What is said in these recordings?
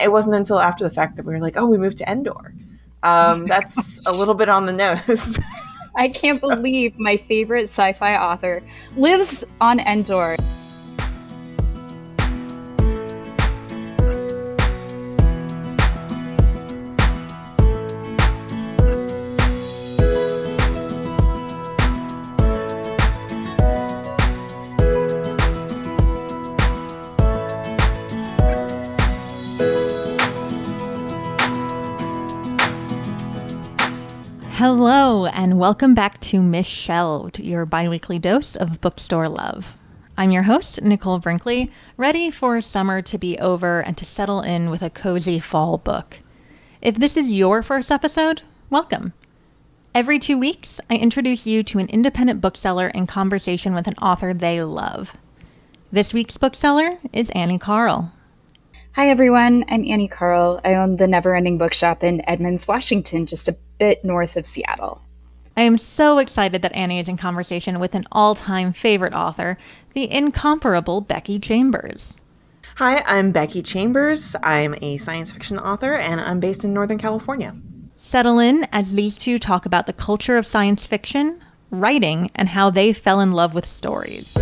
It wasn't until after the fact that we were like, oh, we moved to Endor. That's a little bit on the nose. I can't believe my favorite sci-fi author lives on Endor. Hello, and welcome back to Misshelved, your bi-weekly dose of bookstore love. I'm your host, Nicole Brinkley, ready for summer to be over and to settle in with a cozy fall book. If this is your first episode, welcome. Every 2 weeks, I introduce you to an independent bookseller in conversation with an author they love. This week's bookseller is Annie Carl. Hi everyone, I'm Annie Carl. I own the Neverending Bookshop in Edmonds, Washington, just a bit north of Seattle. I am so excited that Annie is in conversation with an all-time favorite author, the incomparable Becky Chambers. Hi, I'm Becky Chambers. I'm a science fiction author, and I'm based in Northern California. Settle in as these two talk about the culture of science fiction, writing, and how they fell in love with stories.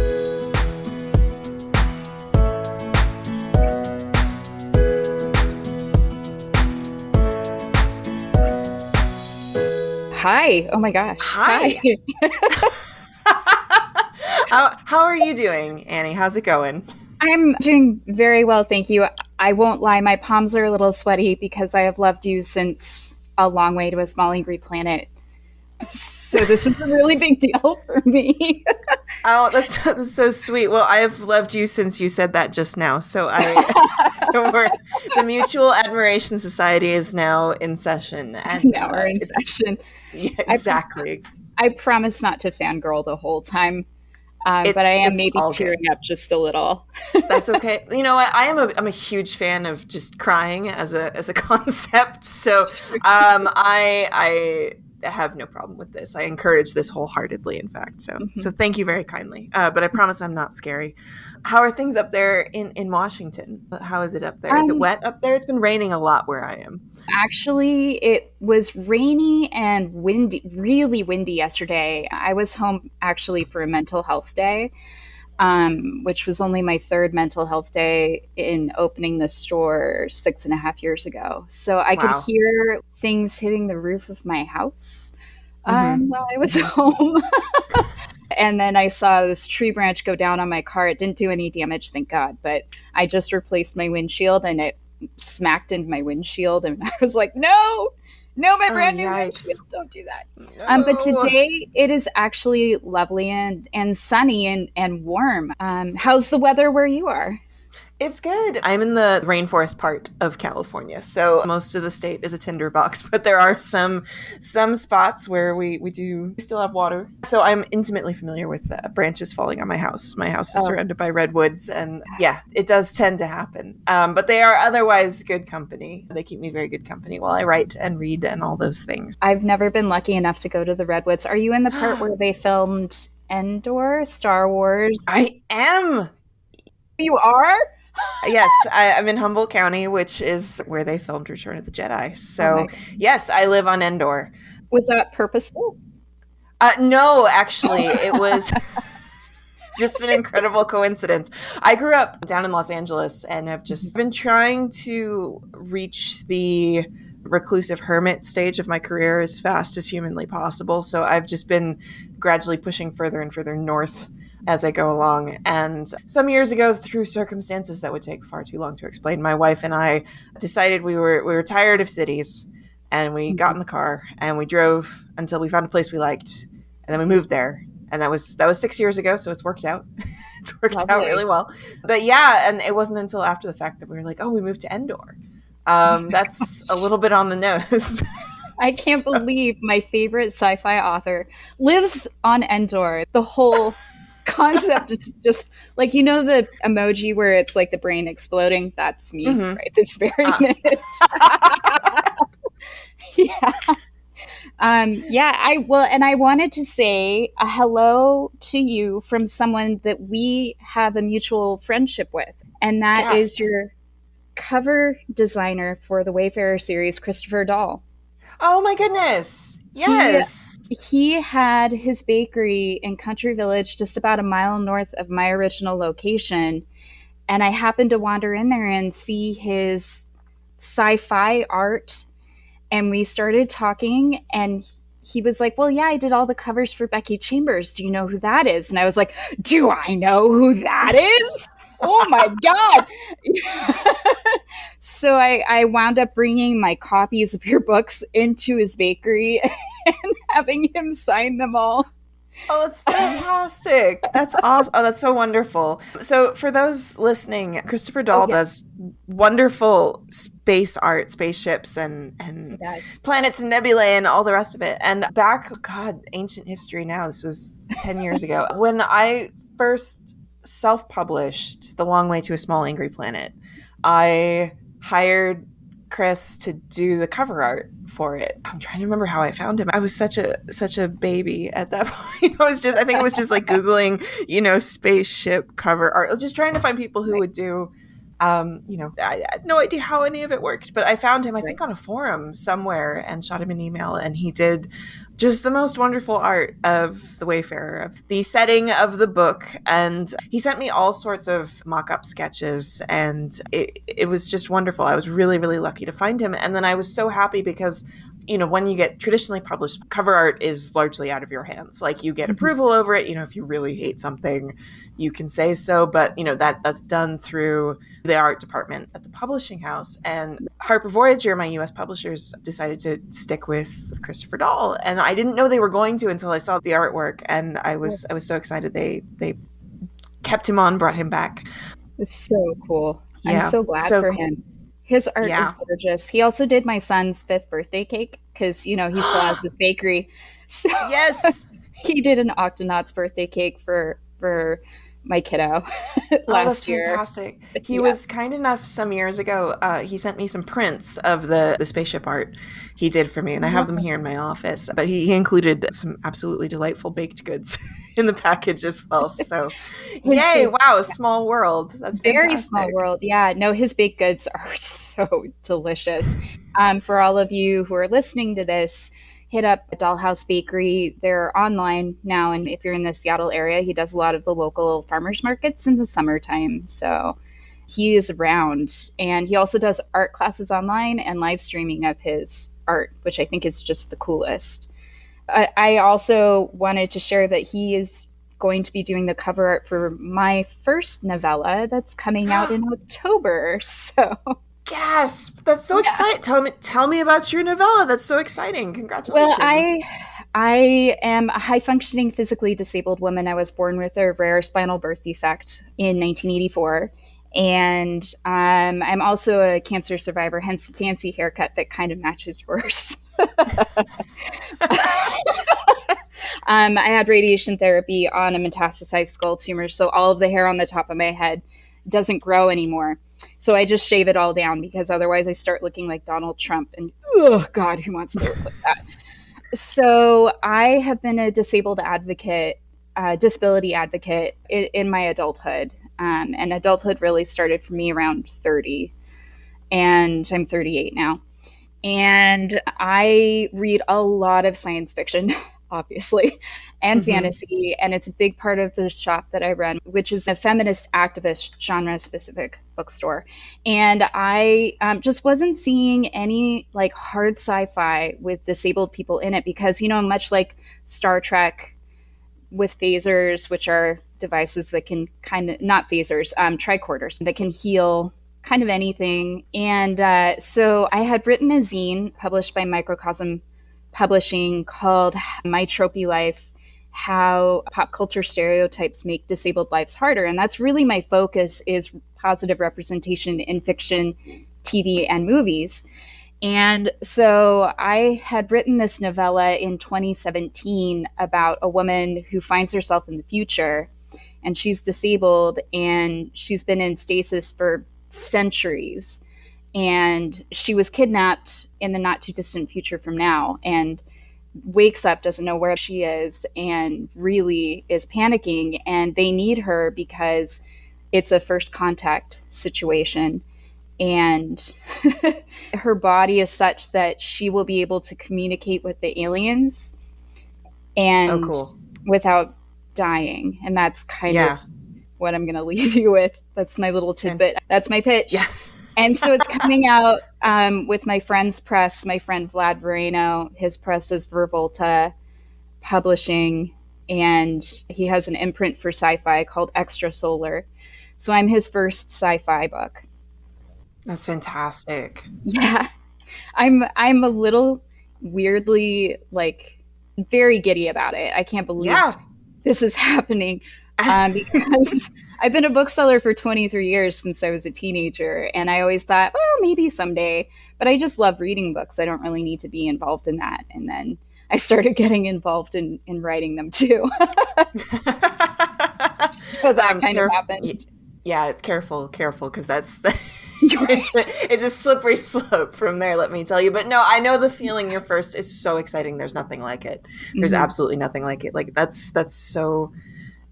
Hi. Oh my gosh. Hi. How are you doing, Annie? How's it going? I'm doing very well, thank you. I won't lie, my palms are a little sweaty because I have loved you since A Long Way to a Small Angry Planet. So this is a really big deal for me. Oh, that's so sweet. Well, I have loved you since you said that just now. So the Mutual Admiration Society is now in session. And now we're in session. Yeah, exactly. I promise not to fangirl the whole time. But I am maybe tearing up just a little. That's okay. You know what? I'm a huge fan of just crying as a concept. So I have no problem with this. I encourage this wholeheartedly, in fact. So thank you very kindly. But I promise I'm not scary. How are things up there in Washington? How is it up there? Is it wet up there? It's been raining a lot where I am. Actually, it was rainy and windy, really windy yesterday. I was home actually for a mental health day, which was only my third mental health day in opening the store 6.5 years ago. So I could hear things hitting the roof of my house while I was home. And then I saw this tree branch go down on my car. It didn't do any damage, thank God. But I just replaced my windshield and it smacked into my windshield. And I was like, no, my brand new windshield. Don't do that. No. But today it is actually lovely and sunny and warm. How's the weather where you are? It's good. I'm in the rainforest part of California, so most of the state is a tinderbox, but there are some spots where we still have water. So I'm intimately familiar with branches falling on my house. My house is surrounded by redwoods, and yeah, it does tend to happen. But they are otherwise good company. They keep me very good company while I write and read and all those things. I've never been lucky enough to go to the redwoods. Are you in the part where they filmed Endor, Star Wars? I am. You are? Yes, I'm in Humboldt County, which is where they filmed Return of the Jedi. So, yes, I live on Endor. Was that purposeful? No, actually, it was just an incredible coincidence. I grew up down in Los Angeles and have just been trying to reach the reclusive hermit stage of my career as fast as humanly possible. So I've just been gradually pushing further and further north as I go along. And some years ago, through circumstances that would take far too long to explain, my wife and I decided we were tired of cities, and we got in the car and we drove until we found a place we liked, and then we moved there. And that was 6 years ago, so it's worked out. It's worked out really well. But yeah, and it wasn't until after the fact that we were like, oh, we moved to Endor. That's a little bit on the nose. I can't believe my favorite sci-fi author lives on Endor. The whole concept is just like, you know, the emoji where it's like the brain exploding. That's me right this very minute. I wanted to say a hello to you from someone that we have a mutual friendship with, and that is your cover designer for the Wayfarer series, Christopher Dahl. Oh my goodness. Yes. He had his bakery in Country Village, just about a mile north of my original location. And I happened to wander in there and see his sci-fi art. And we started talking, and he was like, well, yeah, I did all the covers for Becky Chambers. Do you know who that is? And I was like, do I know who that is? Oh my God. So I wound up bringing my copies of your books into his bakery and having him sign them all. Oh, that's fantastic. That's awesome. Oh, that's so wonderful. So for those listening, Christopher Dahl does wonderful space art, spaceships and planets and nebulae and all the rest of it. And back, God, ancient history now. This was 10 years ago. When I first self-published The Long Way to a Small Angry Planet, I hired Chris to do the cover art for it. I'm trying to remember how I found him. I was such a baby at that point. I think it was just like Googling, spaceship cover art, just trying to find people who would do, I had no idea how any of it worked, but I found him, I think, on a forum somewhere and shot him an email, and he did just the most wonderful art of the Wayfarer, of the setting of the book. And he sent me all sorts of mock-up sketches, and it was just wonderful. I was really, really lucky to find him. And then I was so happy because, when you get traditionally published, cover art is largely out of your hands. Like, you get approval over it. If you really hate something, you can say so. But, that's done through the art department at the publishing house. And Harper Voyager, my U.S. publishers, decided to stick with Christopher Dahl. And I didn't know they were going to until I saw the artwork. And I was so excited they kept him on, brought him back. It's so cool. Yeah, I'm so glad for him. His art is gorgeous. He also did my son's 5th birthday cake because, he still has his bakery. So yes, he did an Octonaut's birthday cake for my kiddo last year. Fantastic. He was kind enough some years ago. He sent me some prints of the spaceship art he did for me, and I have them here in my office. But he included some absolutely delightful baked goods in the package as well. So, yay! Wow, small world. That's very fantastic. Small world. Yeah, no, his baked goods are so delicious. For all of you who are listening to this, hit up Dollhouse Bakery. They're online now, and if you're in the Seattle area, he does a lot of the local farmers markets in the summertime. So he is around, and he also does art classes online and live streaming of his art, which I think is just the coolest. I also wanted to share that he is going to be doing the cover art for my first novella that's coming out in October. So yes, that's so exciting. Tell me about your novella. That's so exciting. Congratulations. Well, I am a high-functioning physically disabled woman. I was born with a rare spinal birth defect in 1984. And I'm also a cancer survivor, hence the fancy haircut that kind of matches yours. I had radiation therapy on a metastasized skull tumor, so all of the hair on the top of my head doesn't grow anymore. So I just shave it all down because otherwise I start looking like Donald Trump. And oh God, who wants to look like that? So I have been a disabled advocate, disability advocate in my adulthood. And adulthood really started for me around 30. And I'm 38 now. And I read a lot of science fiction, obviously, and fantasy. And it's a big part of the shop that I run, which is a feminist activist genre-specific bookstore. And I just wasn't seeing any like hard sci-fi with disabled people in it because, much like Star Trek with phasers, which are devices that can not phasers, tricorders that can heal kind of anything. And so I had written a zine published by Microcosm Publishing called My Tropey Life, How Pop Culture Stereotypes Make Disabled Lives Harder. And that's really my focus, is positive representation in fiction, TV, and movies. And so I had written this novella in 2017 about a woman who finds herself in the future, and she's disabled and she's been in stasis for centuries. And she was kidnapped in the not too distant future from now and wakes up, doesn't know where she is, and really is panicking. And they need her because it's a first contact situation. and her body is such that she will be able to communicate with the aliens Oh, and cool. without dying. And that's kind Yeah. of what I'm going to leave you with. That's my little tidbit. That's my pitch. Yeah. And so it's coming out with my friend's press, my friend Vlad Moreno. His press is Vervolta Publishing, and he has an imprint for sci-fi called Extrasolar. So I'm his first sci-fi book. That's fantastic. Yeah. I'm a little weirdly, like, very giddy about it. I can't believe this is happening because I've been a bookseller for 23 years since I was a teenager, and I always thought, well, maybe someday. But I just love reading books. I don't really need to be involved in that. And then I started getting involved in writing them too. So that kind of happened. Yeah, careful, because that's it's a slippery slope from there, let me tell you. But no, I know the feeling. Your first is so exciting. There's nothing like it. There's absolutely nothing like it. Like that's so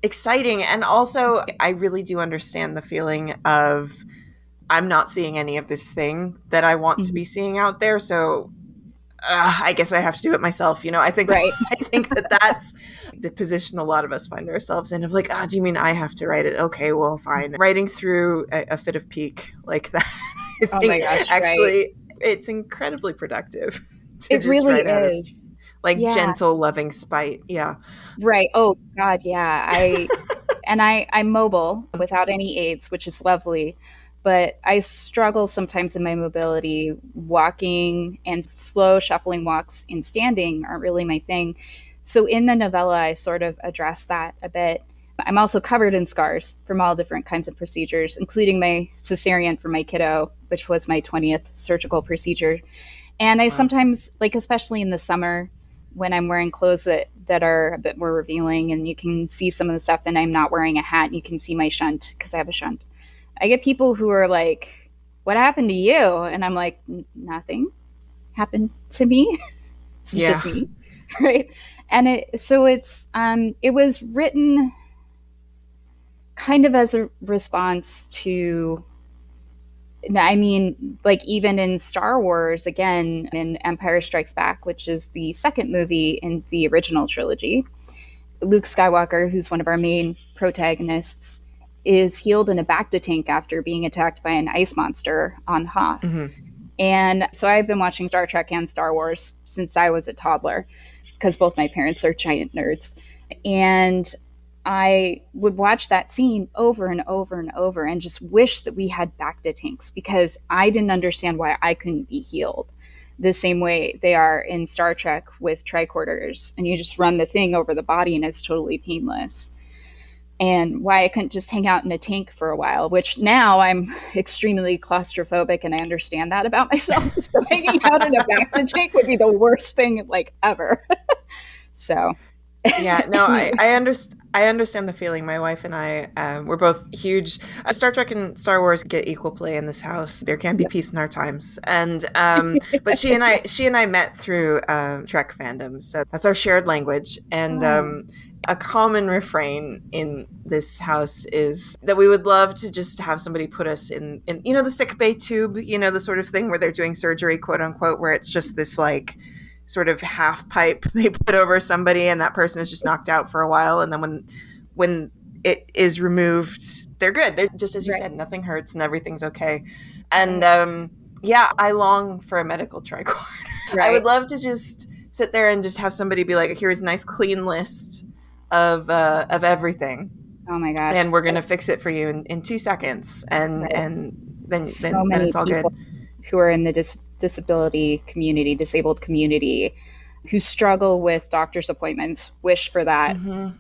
exciting. And also, I really do understand the feeling of I'm not seeing any of this thing that I want to be seeing out there. So I guess I have to do it myself. You know, I think that's the position a lot of us find ourselves in, of like, do you mean I have to write it? Okay, well, fine. Writing through a fit of pique like that, I think, my gosh, actually, it's incredibly productive. It really is. Gentle, loving spite. Yeah. Right. Oh God. Yeah. I'm mobile without any aids, which is lovely. But I struggle sometimes in my mobility. Walking and slow shuffling walks and standing aren't really my thing. So in the novella, I sort of address that a bit. I'm also covered in scars from all different kinds of procedures, including my cesarean for my kiddo, which was my 20th surgical procedure. And I sometimes, like, especially in the summer, when I'm wearing clothes that are a bit more revealing and you can see some of the stuff, and I'm not wearing a hat and you can see my shunt because I have a shunt. I get people who are like, what happened to you? And I'm like, nothing happened to me. It's just me. Right. And it was written kind of as a response to, I mean, like, even in Star Wars, again, in Empire Strikes Back, which is the second movie in the original trilogy, Luke Skywalker, who's one of our main protagonists, is healed in a Bacta tank after being attacked by an ice monster on Hoth. And so I've been watching Star Trek and Star Wars since I was a toddler, because both my parents are giant nerds. And I would watch that scene over and over and over and just wish that we had Bacta tanks, because I didn't understand why I couldn't be healed the same way they are in Star Trek with tricorders. And you just run the thing over the body and it's totally painless. And why I couldn't just hang out in a tank for a while, which now I'm extremely claustrophobic and I understand that about myself. So hanging out in a Bacta tank would be the worst thing, like, ever. So. Yeah, no, I understand the feeling. My wife and I, we're both huge. Star Trek and Star Wars get equal play in this house. There can be peace in our times, and but she and I met through Trek fandom, so that's our shared language. And a common refrain in this house is that we would love to just have somebody put us in the sick bay tube, the sort of thing where they're doing surgery, quote unquote, where it's just this like sort of half pipe they put over somebody and that person is just knocked out for a while, and then when it is removed, they're good. They're just, as you said, nothing hurts and everything's okay. And I long for a medical tricorder. I would love to just sit there and just have somebody be like, here's a nice clean list of everything. Oh my gosh. And we're gonna fix it for you in 2 seconds, and then it's all good. Who are in the disabled community, who struggle with doctor's appointments, wish for that. Who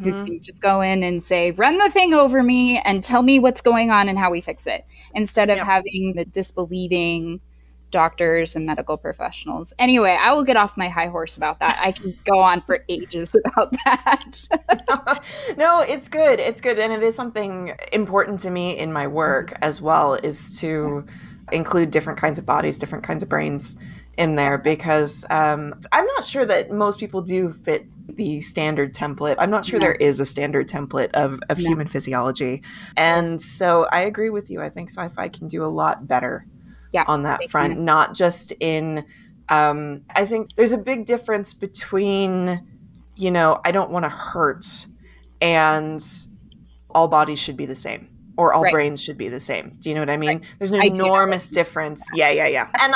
can just go in and say, run the thing over me and tell me what's going on and how we fix it, instead of having the disbelieving doctors and medical professionals. Anyway, I will get off my high horse about that. I can go on for ages about that. No, it's good. It's good. And it is something important to me in my work as well, is to include different kinds of bodies, different kinds of brains in there because I'm not sure that most people do fit the standard template. I'm not sure there is a standard template of human physiology. And so I agree with you. I think sci-fi can do a lot better on that front, not just in, I think there's a big difference between, I don't want to hurt and all bodies should be the same. Or all brains should be the same. Do you know what I mean? There's an enormous difference. Yeah. And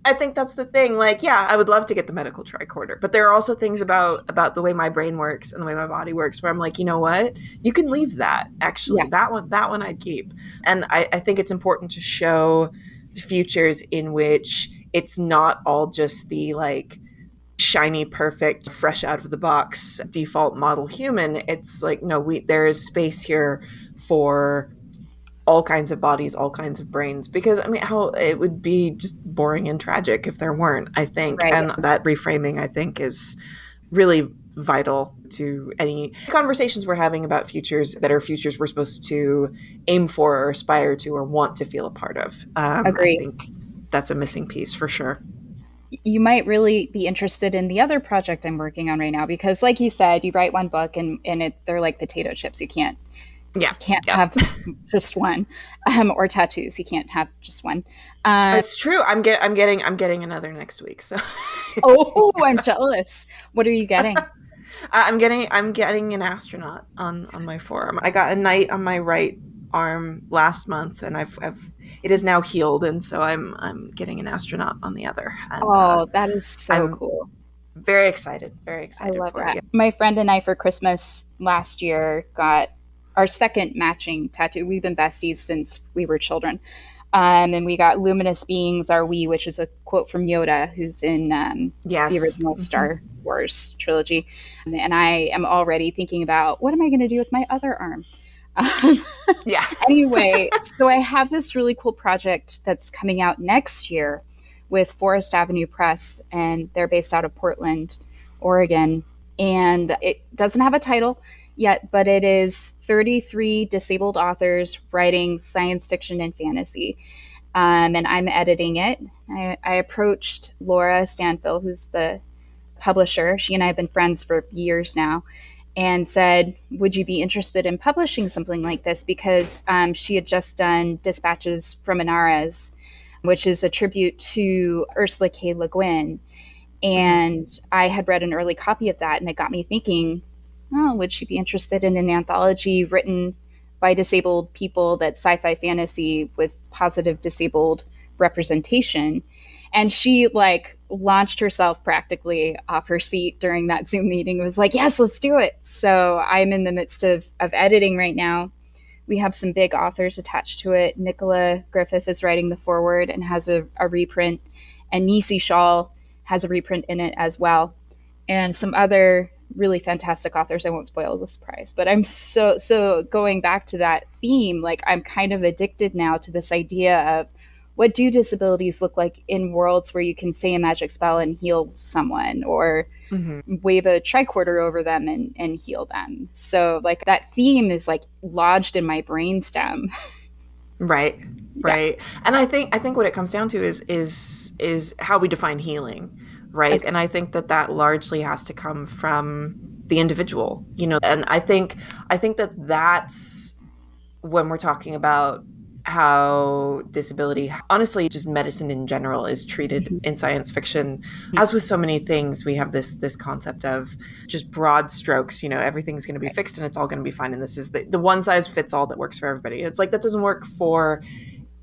I think that's the thing. Like, yeah, I would love to get the medical tricorder, but there are also things about the way my brain works and the way my body works where I'm like, you know what? You can leave that. Actually, that one I'd keep. And I think it's important to show futures in which it's not all just the like shiny, perfect, fresh out of the box default model human. It's like, no, there is space here for all kinds of bodies, all kinds of brains, because I mean, how it would be just boring and tragic if there weren't, I think. And that reframing, I think, is really vital to any conversations we're having about futures that are futures we're supposed to aim for or aspire to or want to feel a part of. I think that's a missing piece for sure. You might really be interested in the other project I'm working on right now, because like you said, you write one book and they're like potato chips. You can't have just one, or tattoos. You can't have just one. It's true. I'm getting another next week. So, I'm jealous. What are you getting? I'm getting an astronaut on my forearm. I got a knight on my right arm last month, and it is now healed, and so I'm getting an astronaut on the other. And, that is so cool. Very excited. Very excited. I love that. Yeah. My friend and I for Christmas last year got our second matching tattoo. We've been besties since we were children. And we got Luminous Beings Are We, which is a quote from Yoda, who's in the original Star Wars trilogy. And I am already thinking about, what am I going to do with my other arm? Anyway, so I have this really cool project that's coming out next year with Forest Avenue Press, and they're based out of Portland, Oregon. And it doesn't have a title yet, but it is 33 disabled authors writing science fiction and fantasy. And I'm editing it. I approached Laura Stanfill, who's the publisher. She and I have been friends for years now, and said, would you be interested in publishing something like this? Because she had just done Dispatches from Inares, which is a tribute to Ursula K. Le Guin. And I had read an early copy of that, and it got me thinking, would she be interested in an anthology written by disabled people that's sci-fi fantasy with positive disabled representation? And she launched herself practically off her seat during that Zoom meeting. It was like, yes, let's do it. So I'm in the midst of editing right now. We have some big authors attached to it. Nicola Griffith is writing the foreword and has a reprint, and Nisi Shawl has a reprint in it as well. And some other really fantastic authors. I won't spoil the surprise, but I'm so going back to that theme, I'm kind of addicted now to this idea of, what do disabilities look like in worlds where you can say a magic spell and heal someone, or wave a tricorder over them and heal them? So that theme is lodged in my brainstem. Right. And I think what it comes down to is how we define healing, right? Okay. And I think that largely has to come from the individual, and I think that's when we're talking about how disability, honestly, just medicine in general, is treated in science fiction. As with so many things, we have this concept of just broad strokes, everything's going to be fixed and it's all going to be fine. And this is the one size fits all that works for everybody. It's that doesn't work for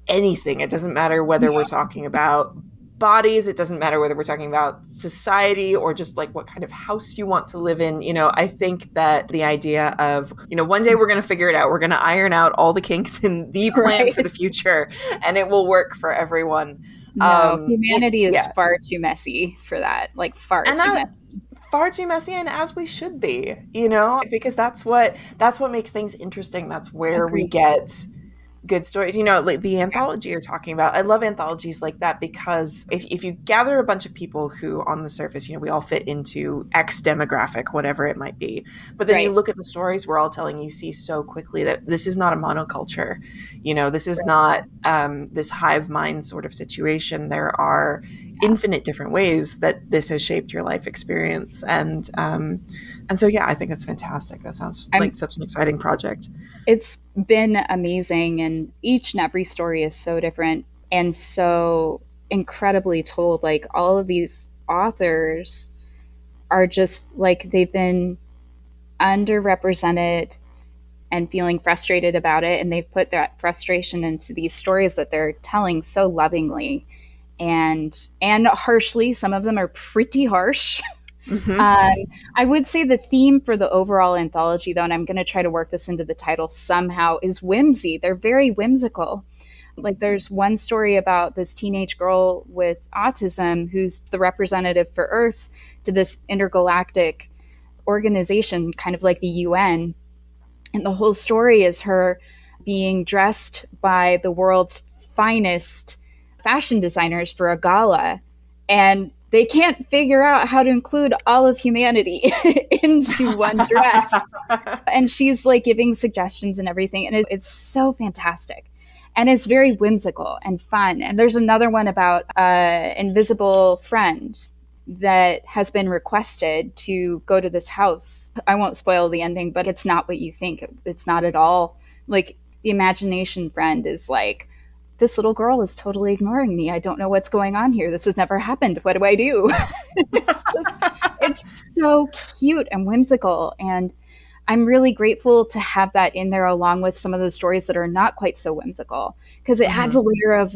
anything. It doesn't matter whether we're talking about bodies. It doesn't matter whether we're talking about society or just what kind of house you want to live in. I think that the idea of, one day we're going to figure it out. We're going to iron out all the kinks in the plan for the future, and it will work for everyone. No, humanity is far too messy for that. Far too messy, and as we should be, because that's what makes things interesting. That's where we get good stories. The anthology you're talking about, I love anthologies like that, because if you gather a bunch of people who on the surface, we all fit into X demographic, whatever it might be, but then you look at the stories we're all telling, you see so quickly that this is not a monoculture. This is not this hive mind sort of situation. There are infinite different ways that this has shaped your life experience. And so, yeah, I think that's fantastic. That sounds like such an exciting project. It's been amazing. And each and every story is so different and so incredibly told. Like, all of these authors are just like, they've been underrepresented and feeling frustrated about it. And they've put that frustration into these stories that they're telling so lovingly and harshly. Some of them are pretty harsh. Mm-hmm. I would say the theme for the overall anthology, though, and I'm going to try to work this into the title somehow, is whimsy. They're very whimsical. Like, there's one story about this teenage girl with autism who's the representative for Earth to this intergalactic organization, kind of like the UN. And the whole story is her being dressed by the world's finest fashion designers for a gala. And they can't figure out how to include all of humanity into one dress. And she's like giving suggestions and everything. And it's so fantastic. And it's very whimsical and fun. And there's another one about an invisible friend that has been requested to go to this house. I won't spoil the ending, but it's not what you think. It's not at all. Like, the imagination friend is like, this little girl is totally ignoring me. I don't know what's going on here. This has never happened. What do I do? It's so cute and whimsical. And I'm really grateful to have that in there, along with some of those stories that are not quite so whimsical, because it adds a layer of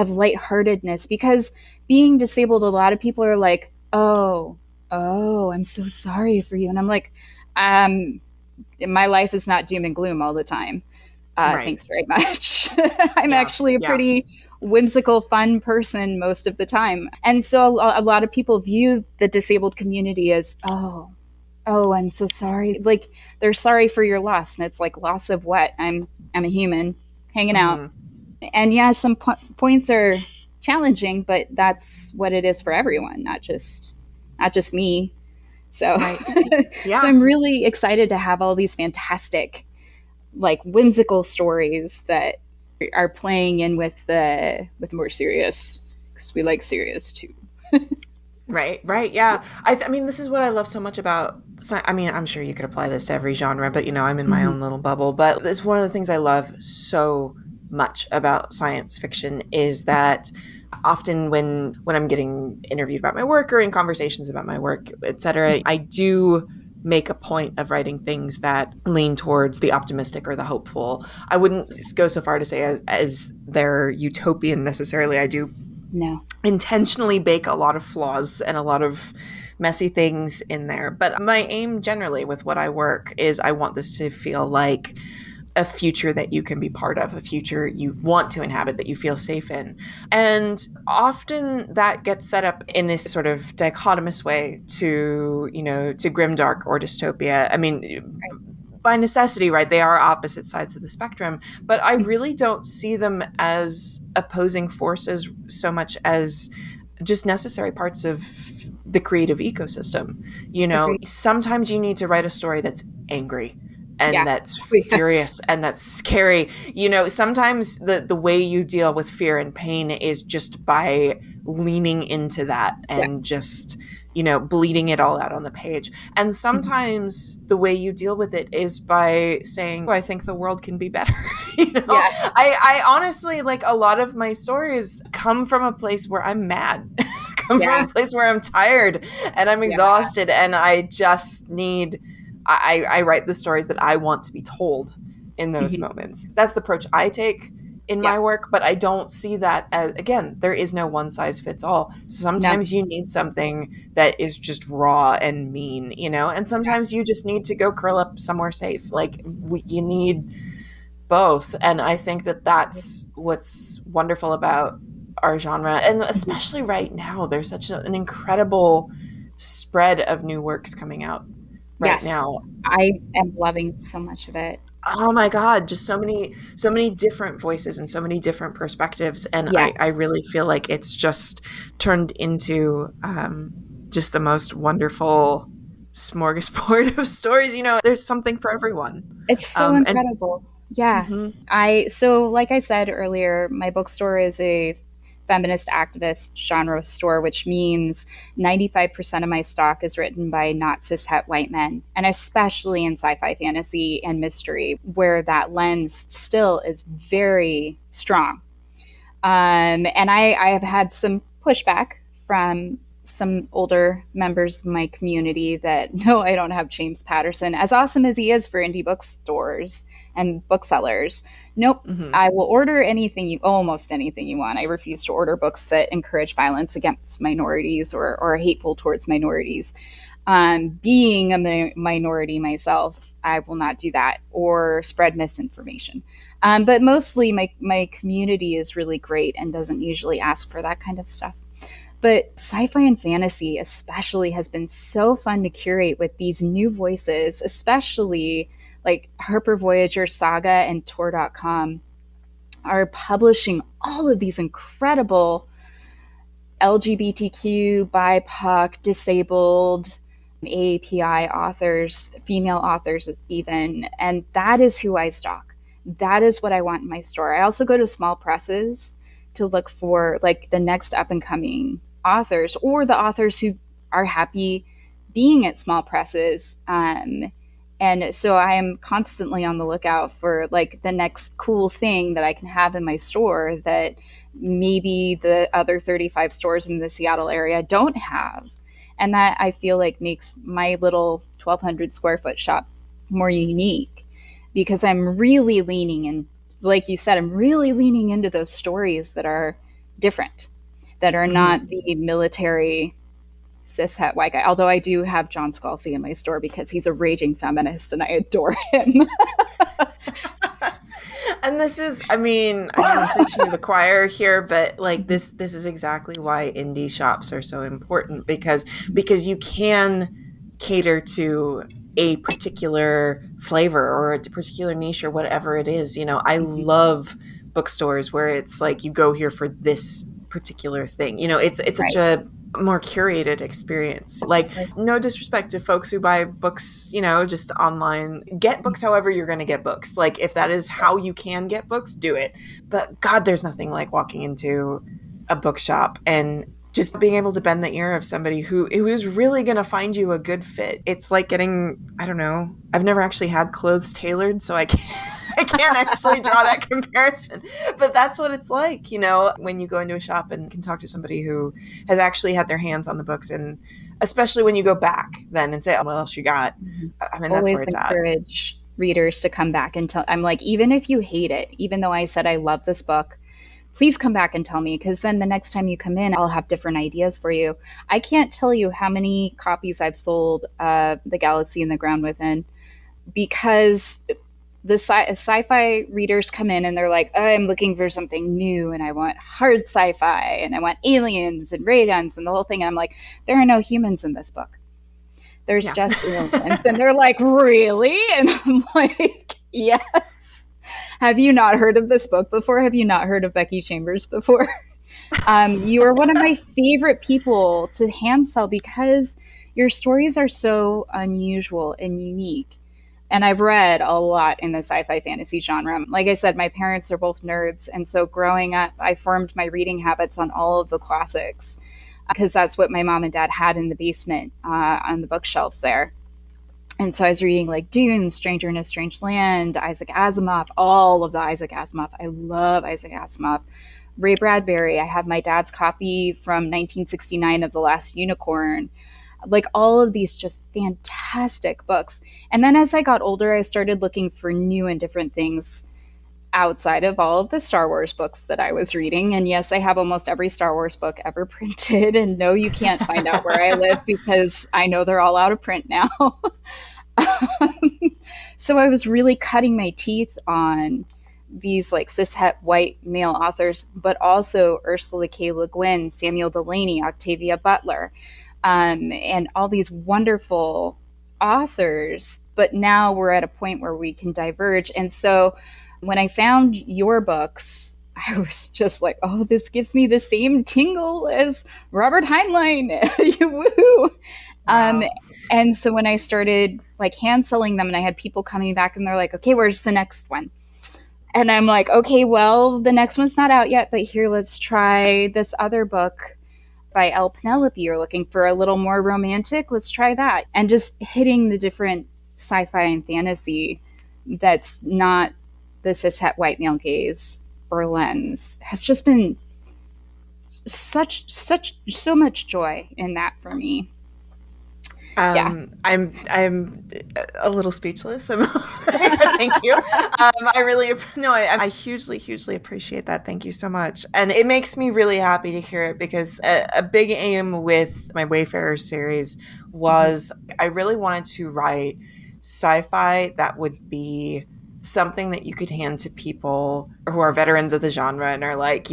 lightheartedness. Because being disabled, a lot of people are like, oh, I'm so sorry for you. And I'm like, my life is not doom and gloom all the time. Right. Thanks very much. I'm actually a pretty whimsical, fun person most of the time. And so a lot of people view the disabled community as, oh, I'm so sorry. Like, they're sorry for your loss. And it's like, loss of what? I'm a human hanging out. And yeah, some points are challenging, but that's what it is for everyone, not just me. So, so I'm really excited to have all these fantastic, like, whimsical stories that are playing in with more serious, because we like serious too. Right. Yeah. I mean, this is what I love so much about, I mean, I'm sure you could apply this to every genre, but, I'm in my own little bubble. But it's one of the things I love so much about science fiction is that often when I'm getting interviewed about my work or in conversations about my work, etc., I do make a point of writing things that lean towards the optimistic or the hopeful. I wouldn't go so far to say as they're utopian necessarily. I do intentionally bake a lot of flaws and a lot of messy things in there. But my aim generally with what I work is I want this to feel like a future that you can be part of, a future you want to inhabit, that you feel safe in. And often that gets set up in this sort of dichotomous way to grimdark or dystopia. I mean, by necessity, right? They are opposite sides of the spectrum, but I really don't see them as opposing forces so much as just necessary parts of the creative ecosystem. Sometimes you need to write a story that's angry and that's furious and that's scary. Sometimes the way you deal with fear and pain is just by leaning into that and just bleeding it all out on the page. And sometimes the way you deal with it is by saying, I think the world can be better. Yes. I honestly, like, a lot of my stories come from a place where I'm mad, from a place where I'm tired and I'm exhausted and I just need, I write the stories that I want to be told in those moments. That's the approach I take in my work, but I don't see that as, again, there is no one size fits all. Sometimes you need something that is just raw and mean, and sometimes you just need to go curl up somewhere safe. Like, you need both. And I think that that's what's wonderful about our genre. And especially right now, there's such an incredible spread of new works coming out now. I am loving so much of it. Oh my God, just so many different voices and so many different perspectives. And I really feel like it's just turned into just the most wonderful smorgasbord of stories. There's something for everyone. It's so incredible. So like I said earlier, my bookstore is a feminist activist genre store, which means 95% of my stock is written by not cishet white men, and especially in sci-fi, fantasy, and mystery, where that lens still is very strong. And I have had some pushback from some older members of my community that, no, I don't have James Patterson, as awesome as he is for indie bookstores and booksellers. Nope, I will order almost anything you want. I refuse to order books that encourage violence against minorities or are hateful towards minorities. Being a minority myself, I will not do that or spread misinformation. But mostly my community is really great and doesn't usually ask for that kind of stuff. But sci-fi and fantasy especially has been so fun to curate with these new voices, especially like Harper Voyager, Saga, and Tor.com are publishing all of these incredible LGBTQ, BIPOC, disabled, API authors, female authors even, and that is who I stalk. That is what I want in my store. I also go to small presses to look for like the next up and coming authors or the authors who are happy being at small presses. And so I am constantly on the lookout for like the next cool thing that I can have in my store that maybe the other 35 stores in the Seattle area don't have. And that I feel like makes my little 1,200 square foot shop more unique, because I'm really leaning in, like you said, I'm really leaning into those stories that are different, that are not the military cishet white guy. Although I do have John Scalzi in my store because he's a raging feminist and I adore him. And this is, I mean, I'm preaching to the choir here, but like this is exactly why indie shops are so important, because you can cater to a particular flavor or a particular niche or whatever it is. You know, I love bookstores where it's like you go here for this particular thing. You know, it's right. Such a more curated experience. Like, no disrespect to folks who buy books, you know, just online. Get books however you're going to get books. Like, if that is how you can get books, do it. But God, there's nothing like walking into a bookshop and just being able to bend the ear of somebody who is really going to find you a good fit. It's like getting, I don't know, I've never actually had clothes tailored, so I can't actually draw that comparison. But that's what it's like, you know, when you go into a shop and can talk to somebody who has actually had their hands on the books, and especially when you go back then and say, oh, what else you got? I mean, that's where it's at. Always encourage readers to come back and tell. I'm like, even if you hate it, even though I said I love this book, please come back and tell me, because then the next time you come in, I'll have different ideas for you. I can't tell you how many copies I've sold The Galaxy and the Ground Within, because the sci-fi readers come in and they're like, I'm looking for something new and I want hard sci-fi and I want aliens and ray guns and the whole thing. And I'm like, there are no humans in this book. There's just aliens. And they're like, really? And I'm like, yes. Have you not heard of this book before? Have you not heard of Becky Chambers before? You are one of my favorite people to hand sell because your stories are so unusual and unique. And I've read a lot in the sci-fi fantasy genre. Like I said, my parents are both nerds. And so growing up, I formed my reading habits on all of the classics because that's what my mom and dad had in the basement on the bookshelves there. And so I was reading like Dune, Stranger in a Strange Land, Isaac Asimov, all of the Isaac Asimov. I love Isaac Asimov. Ray Bradbury. I have my dad's copy from 1969 of The Last Unicorn. Like all of these just fantastic books. And then as I got older, I started looking for new and different things outside of all of the Star Wars books that I was reading. And yes, I have almost every Star Wars book ever printed. And no, you can't find out where I live because I know they're all out of print now. So I was really cutting my teeth on these like cishet white male authors, but also Ursula K. Le Guin, Samuel Delany, Octavia Butler, and all these wonderful authors. But now we're at a point where we can diverge. And so when I found your books, I was just like, oh, this gives me the same tingle as Robert Heinlein. Woohoo! Wow. And so when I started like hand selling them and I had people coming back and they're like, okay, where's the next one? And I'm like, okay, well, the next one's not out yet, but here, let's try this other book by L. Penelope. You're looking for a little more romantic? Let's try that. And just hitting the different sci-fi and fantasy that's not the cishet white male gaze or lens has just been so much joy in that for me. I'm a little speechless. Thank you. I hugely appreciate that. Thank you so much. And it makes me really happy to hear it, because a big aim with my Wayfarer series was I really wanted to write sci-fi that would be something that you could hand to people who are veterans of the genre and are like,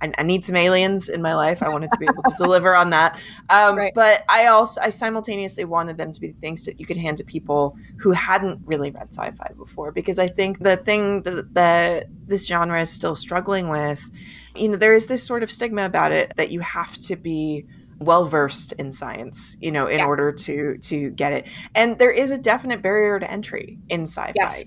I need some aliens in my life. I wanted to be able to deliver on that. Right. But I simultaneously wanted them to be things that you could hand to people who hadn't really read sci-fi before. Because I think the thing that this genre is still struggling with, there is this sort of stigma about it that you have to be well-versed in science, in order to get it. And there is a definite barrier to entry in sci-fi. Yes.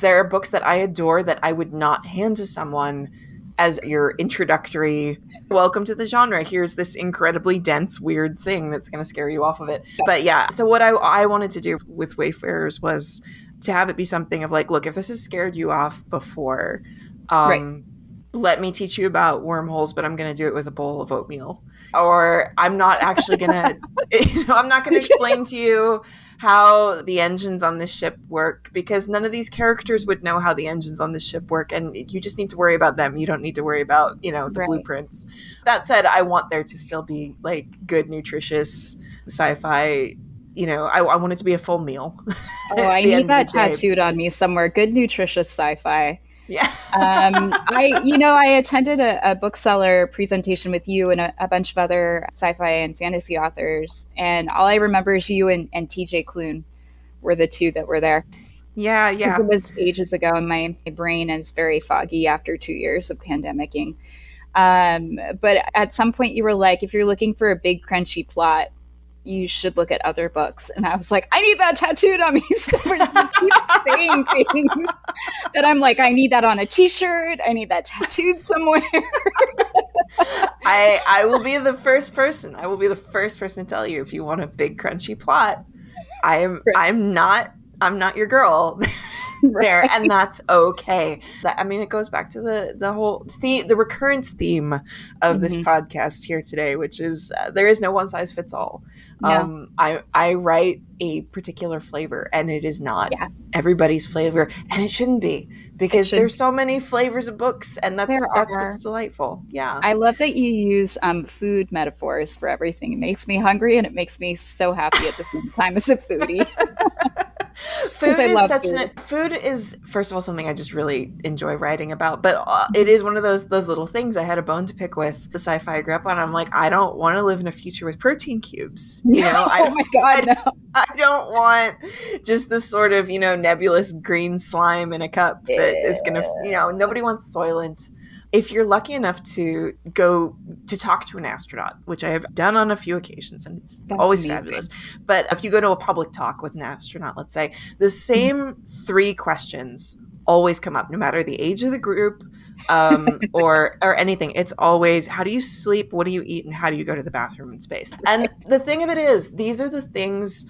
There are books that I adore that I would not hand to someone as your introductory welcome to the genre. Here's this incredibly dense, weird thing that's going to scare you off of it. But yeah, so what I wanted to do with Wayfarers was to have it be something of like, look, if this has scared you off before, let me teach you about wormholes, but I'm going to do it with a bowl of oatmeal. Or I'm not actually going to, I'm not going to explain to you how the engines on this ship work, because none of these characters would know how the engines on this ship work, and you just need to worry about them. You don't need to worry about, the blueprints. That said, I want there to still be like good, nutritious sci-fi. I want it to be a full meal. Oh, I need that tattooed on me somewhere. Good, nutritious sci-fi. Yeah. I attended a bookseller presentation with you and a bunch of other sci-fi and fantasy authors, and all I remember is you and TJ Klune were the two that were there. Yeah. It was ages ago, and my brain is very foggy after 2 years of pandemicking. But at some point you were like, if you're looking for a big crunchy plot, you should look at other books. And I was like, I need that tattooed on me. So keep saying things that I'm like, I need that on a t-shirt. I need that tattooed somewhere. I will be the first person. I will be the first person to tell you, if you want a big crunchy plot, I'm not your girl. There, and that's okay. It goes back to the whole theme, the recurrent theme of this podcast here today, which is there is no one size fits all. No. I write a particular flavor, and it is not everybody's flavor, and it shouldn't be, because there's so many flavors of books, and that's what's delightful. Yeah, I love that you use food metaphors for everything. It makes me hungry, and it makes me so happy at the same time as a foodie. Food is, first of all, something I just really enjoy writing about, but it is one of those little things. I had a bone to pick with the sci-fi I grew up on. I'm like, I don't want to live in a future with protein cubes. Oh my God, no. I don't want just this sort of, nebulous green slime in a cup that is going to, nobody wants Soylent. If you're lucky enough to go to talk to an astronaut, which I have done on a few occasions, and that's always amazing. Fabulous. But if you go to a public talk with an astronaut, let's say, the same 3 questions always come up, no matter the age of the group or anything. It's always, how do you sleep? What do you eat? And how do you go to the bathroom in space? And the thing of it is, these are the things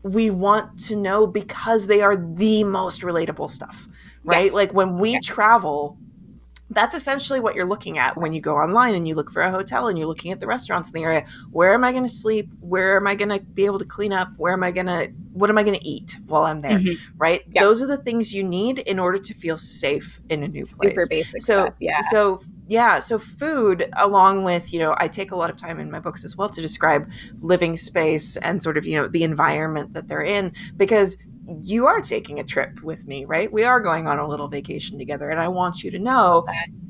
we want to know because they are the most relatable stuff, right? Yes. Like when we travel, that's essentially what you're looking at when you go online and you look for a hotel and you're looking at the restaurants in the area. Where am I going to sleep? Where am I going to be able to clean up? What am I going to eat while I'm there? Right? Yep. Those are the things you need in order to feel safe in a new place. Super basic stuff. Yeah. So food, along with, I take a lot of time in my books as well to describe living space and sort of, the environment that they're in, because you are taking a trip with me, right? We are going on a little vacation together, and I want you to know.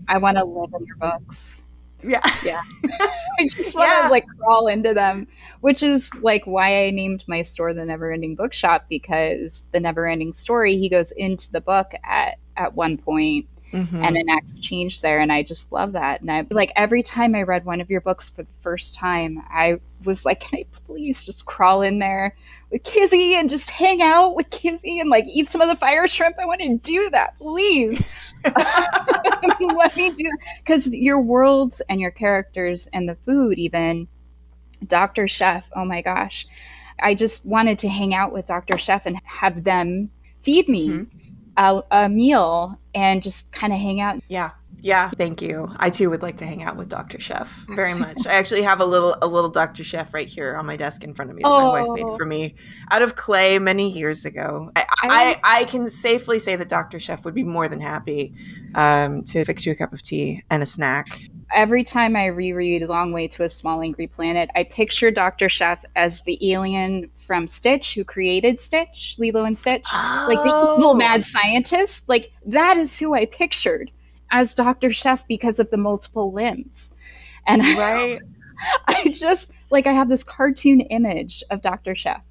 I want to live in your books. Yeah. I just want to crawl into them, which is why I named my store the Neverending Bookshop, because the never-ending story, he goes into the book at one point, and enacts change there. And I just love that. And I like every time I read one of your books for the first time, I was like, can I please just crawl in there with Kizzy and just hang out with Kizzy and like eat some of the fire shrimp? I want to do that, please. Let me do that. Because your worlds and your characters and the food, even Dr. Chef, oh my gosh. I just wanted to hang out with Dr. Chef and have them feed me a meal and just kind of hang out. Yeah, thank you. I too would like to hang out with Dr. Chef very much. I actually have a little Dr. Chef right here on my desk in front of me that my wife made for me out of clay many years ago. I can safely say that Dr. Chef would be more than happy to fix you a cup of tea and a snack. Every time I reread Long Way to a Small Angry Planet, I picture Dr. Chef as the alien from Stitch who created Stitch, Lilo and Stitch, like the evil mad scientist. Like that is who I pictured as Dr. Chef because of the multiple limbs. And I just like, I have this cartoon image of Dr. Chef.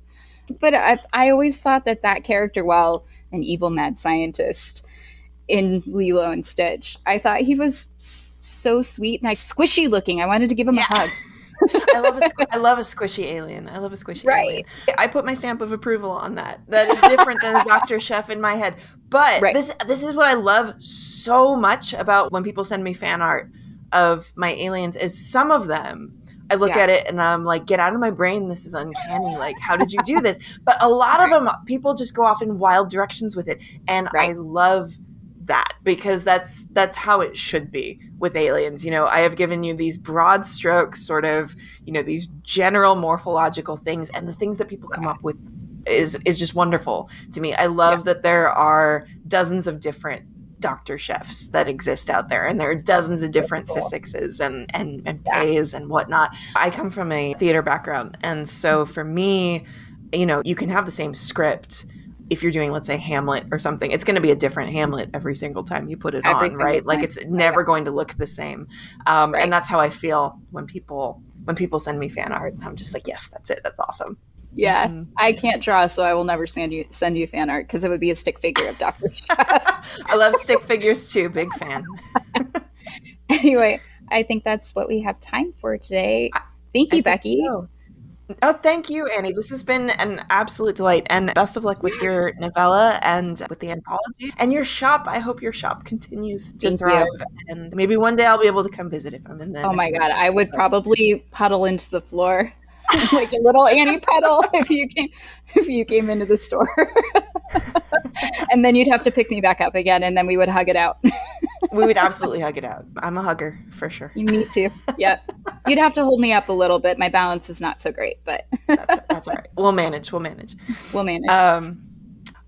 But I always thought that character, well, an evil mad scientist in Lilo and Stitch, I thought he was so sweet and squishy looking. I wanted to give him a hug. I love a squishy alien. I love a squishy alien. I put my stamp of approval on that. That is different than Dr. Chef in my head. But this is what I love so much about when people send me fan art of my aliens is some of them I look at it and I'm like, get out of my brain. This is uncanny. Like, how did you do this? But a lot of them, people just go off in wild directions with it. And I love that because that's how it should be with aliens. You know, I have given you these broad strokes, sort of, you know, these general morphological things, and the things that people come up with is just wonderful to me. I love that there are dozens of different Dr. Chefs that exist out there, and there are dozens of different Sissixes and Pays and whatnot. I come from a theater background, and so for me, you know, you can have the same script. If you're doing, let's say, Hamlet or something, it's going to be a different Hamlet every single time you put it on, right? Like it's never going to look the same. And that's how I feel when people send me fan art. I'm just like, yes, that's it. That's awesome. Yeah, I can't draw, so I will never send you fan art because it would be a stick figure of Dr. Chef. I love stick figures too. Big fan. Anyway, I think that's what we have time for today. Thank you, Becky. Oh, thank you, Annie. This has been an absolute delight, and best of luck with your novella and with the anthology and your shop. I hope your shop continues to thrive, and maybe one day I'll be able to come visit if I'm in the. Oh my God, I would probably puddle into the floor like a little Annie puddle if you came into the store, and then you'd have to pick me back up again, and then we would hug it out. We would absolutely hug it out. I'm a hugger for sure. Me too. Yep. You'd have to hold me up a little bit. My balance is not so great, but that's all right. We'll manage.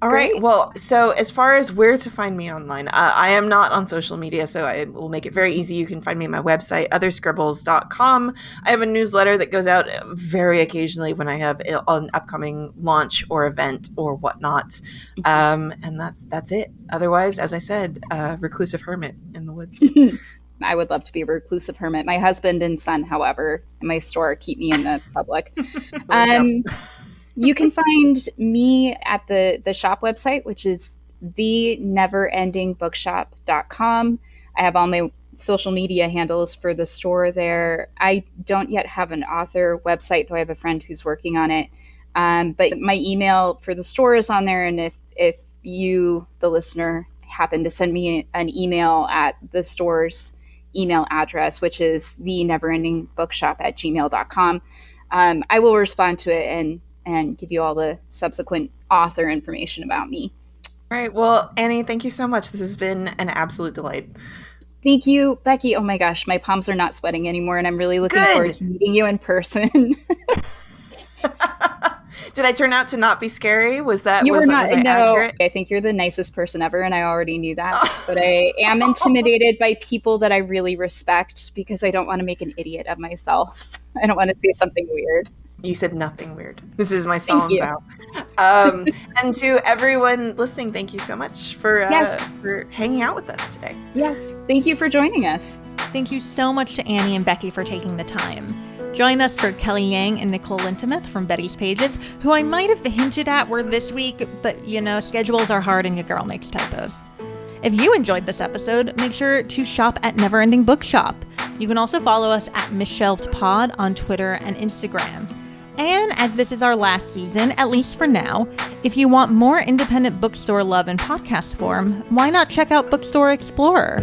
All right. Well, so as far as where to find me online, I am not on social media, so I will make it very easy. You can find me on my website, otherscribbles.com. I have a newsletter that goes out very occasionally when I have an upcoming launch or event or whatnot. And that's it. Otherwise, as I said, reclusive hermit in the woods. I would love to be a reclusive hermit. My husband and son, however, in my store keep me in the public. You can find me at the shop website, which is theneverendingbookshop.com. I have all my social media handles for the store there. I don't yet have an author website, though I have a friend who's working on it. But my email for the store is on there. And if you, the listener, happen to send me an email at the store's email address, which is theneverendingbookshop@gmail.com, I will respond to it and give you all the subsequent author information about me. All right. Well, Annie, thank you so much. This has been an absolute delight. Thank you, Becky. Oh my gosh, my palms are not sweating anymore, and I'm really looking forward to meeting you in person. Did I turn out to not be scary? Was I accurate? I think you're the nicest person ever, and I already knew that. But I am intimidated by people that I really respect because I don't want to make an idiot of myself. I don't want to say something weird. You said nothing weird. This is my solemn vow. And to everyone listening, thank you so much for hanging out with us today. Yes. Thank you for joining us. Thank you so much to Annie and Becky for taking the time. Join us for Kelly Yang and Nicole Lintemuth from Betty's Pages, who I might have hinted at were this week, but, you know, schedules are hard and your girl makes typos. If you enjoyed this episode, make sure to shop at Neverending Bookshop. You can also follow us at Misshelved Pod on Twitter and Instagram. And as this is our last season, at least for now, if you want more independent bookstore love in podcast form, why not check out Bookstore Explorer?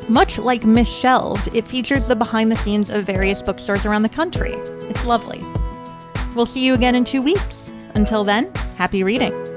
Much like Misshelved, it features the behind the scenes of various bookstores around the country. It's lovely. We'll see you again in 2 weeks. Until then, happy reading.